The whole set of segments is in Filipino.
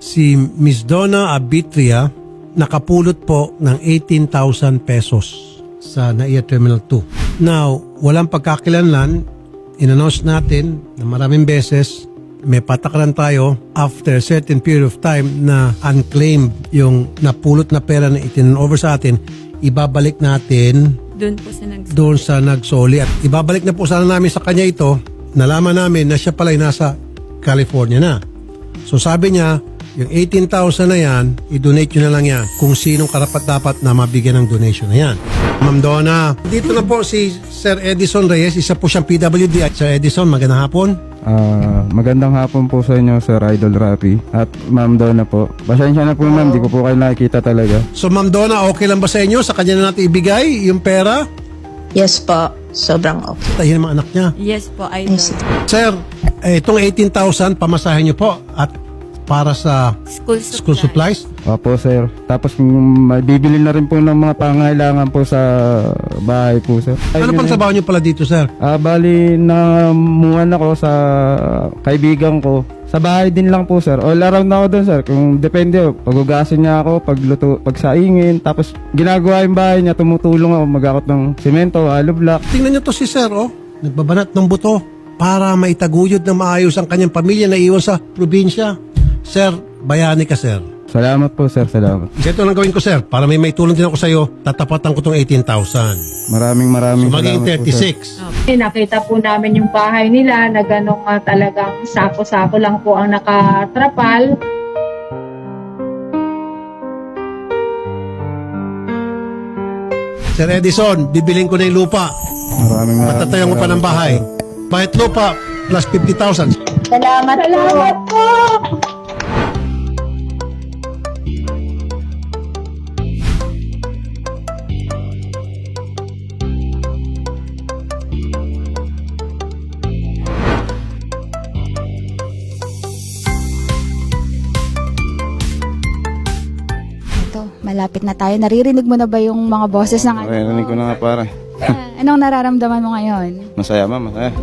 Si Miss Donna Abitria nakapulot po ng 18,000 pesos sa NAIA Terminal 2. Now, walang pagkakilanlan, in-announce natin na maraming beses, may patakaran tayo after a certain period of time na unclaimed yung napulot na pera na itin-over sa atin, ibabalik natin doon sa nagsoli. At ibabalik na po sana namin sa kanya ito, nalaman namin na siya pala ay nasa California na. So sabi niya, yung 18,000 na yan, i-donate nyo na lang yan kung sinong karapat-dapat na mabigyan ng donation na yan. Ma'am Donna, dito na po si Sir Edison Reyes, isa po siyang PWD. Sir Edison, magandang hapon. Magandang hapon po sa inyo, Sir Idol Rafi. At Ma'am Donna po. Pasensya na po ma'am, di ko po kayo nakikita talaga. So Ma'am Donna, okay lang ba sa inyo? Sa kanya na natin ibigay yung pera? Yes po, sobrang okay. Tayo ng mga anak niya. Yes po, Idol. Sir, itong 18,000, pamasahin niyo po at para sa school supplies. Opo, sir. Tapos bibili na rin po ng mga pangailangan po sa bahay po, sir. Ano pang trabaho niyo pala dito, sir? Bali, namuhan ako sa kaibigan ko. Sa bahay din lang po, sir. All around ako doon, sir. Kung depende, pagugasin niya ako, pagsaingin. Tapos ginagawa yung bahay niya, tumutulong ako mag-akot ng semento, hollow block. Tingnan niyo to si sir, oh. Nagbabanat ng buto para maitaguyod na maayos ang kanyang pamilya na iwan sa probinsya. Sir, bayani ka, sir. Salamat po, sir. Salamat. Ito lang gawin ko, sir. Para may tulong din ako sa iyo, tatapatan ko tong 18,000. Maraming So maging salamat po, sir. 36. Nakita po namin yung bahay nila na gano'ng talagang sako-sako lang po ang nakatrapal. Sir Edison, bibiling ko na yung lupa. Maraming Matatayan ko pa ng bahay. Bahit lupa, plus 50,000. Salamat po! Ito, malapit na tayo. Naririnig mo na ba yung mga boses ng Okay, narinig ko na nga pare. Anong nararamdaman mo ngayon? Masaya, ma'am. Masaya.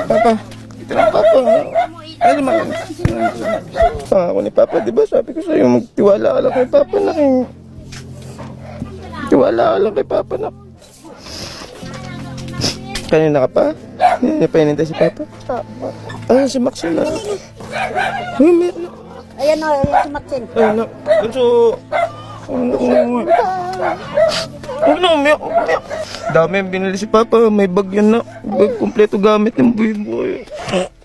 Papa, ito na Papa. Ano naman? Pangako ni Papa, di ba? Sabi ko sa'yo, magtiwala ka lang kay Papa na tiwala ka lang kay Papa na. Kanina ka pa? Hindi pa hinintay si Papa? Si Maxine na. Ay, meron. Ayan o, si Maxine. Ay, na. Ganso. Huwag na umiyak. Dami yung binili si Papa. May bag yan na. Bag kompleto gamit ng buhay-buhay.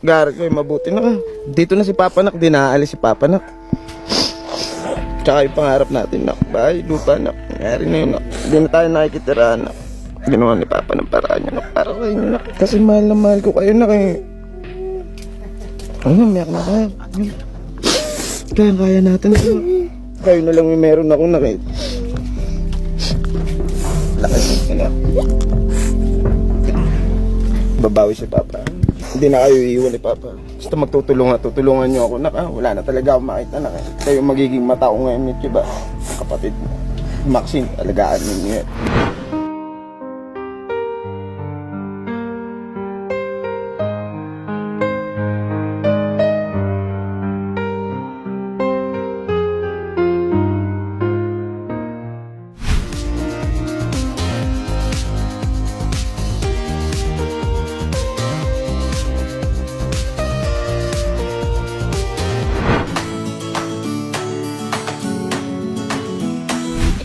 Gari ko mabuti na ka. Dito na si Papa nak. Di naaalis si Papa nak. Tsaka yung pangarap natin nak. Bahay, lupa nak. Nangyari na yun nak. Hindi na tayo nakikitirahan nak. Ginawa ni Papa ng paraan niya nak. Para kayo nak. Kasi mahal na mahal ko kayo nak eh. Ano, umiyak na kayo. Kaya natin nak. Kayo na lang yung meron ako nak eh. Lakas na. Babawi si Papa. Hindi na kayo iiwan ni Papa. Basta tutulungan niyo ako. Wala na talaga akong makita na. Kayo magiging mata ko ngayon nito ba? Kapatid mo. Maxine, alagaan ninyo yan.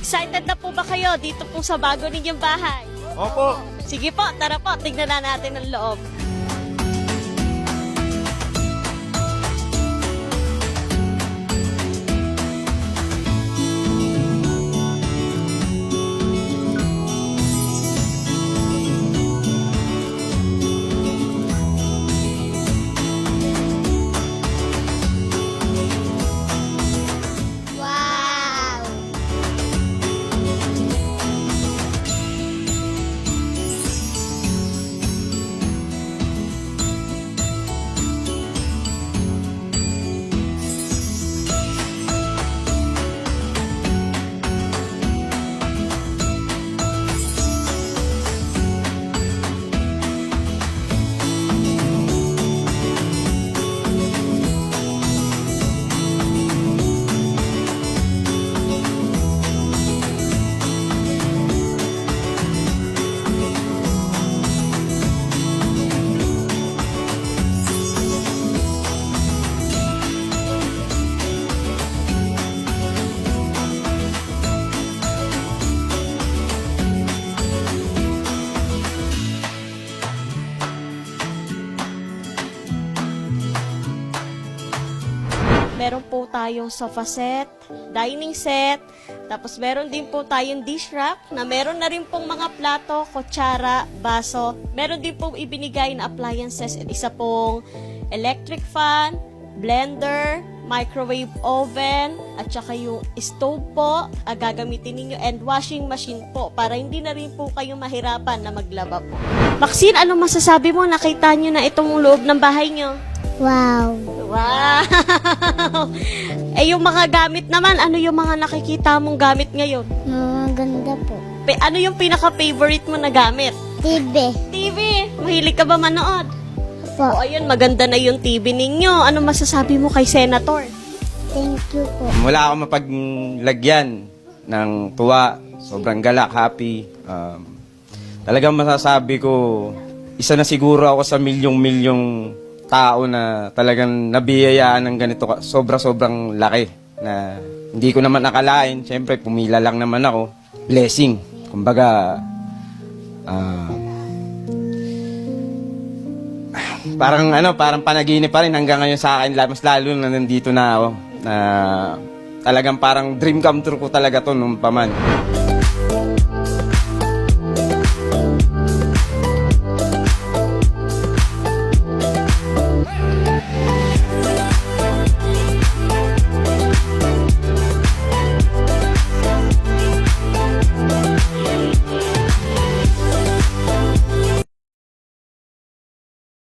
Excited na po ba kayo dito po sa bago ninyong bahay? Opo. Sige po, tara po, tignan na natin ang loob. meron po tayong sofa set, dining set, tapos meron din po tayong dish rack na meron na rin pong mga plato, kutsara, baso. Meron din pong ibinigay na appliances at isa pong electric fan, blender, microwave oven, at saka yung stove po, gagamitin ninyo, and washing machine po para hindi na rin po kayo mahirapan na maglaba po. Maxine, ano masasabi mo? Nakita nyo na itong loob ng bahay nyo? Wow. Wow! Eh, yung mga gamit naman, ano yung mga nakikita mong gamit ngayon? Maganda po. Ano yung pinaka-favorite mo na gamit? TV. TV! Mahilig ka ba manood? Po. O ayun, maganda na yung TV ninyo. Ano masasabi mo kay Senator? Thank you po. Wala ako mapaglagyan ng tuwa. Sobrang galak, happy. Talagang masasabi ko, isa na siguro ako sa milyong-milyong tao na talagang nabiyayaan ng ganito. Sobrang laki na hindi ko naman nakalain. Siyempre, pumila lang naman ako. Blessing. Kumbaga, parang panaginip pa rin hanggang ngayon sa akin, mas lalo na nandito na ako, na talagang parang dream come true ko talaga to nung paman.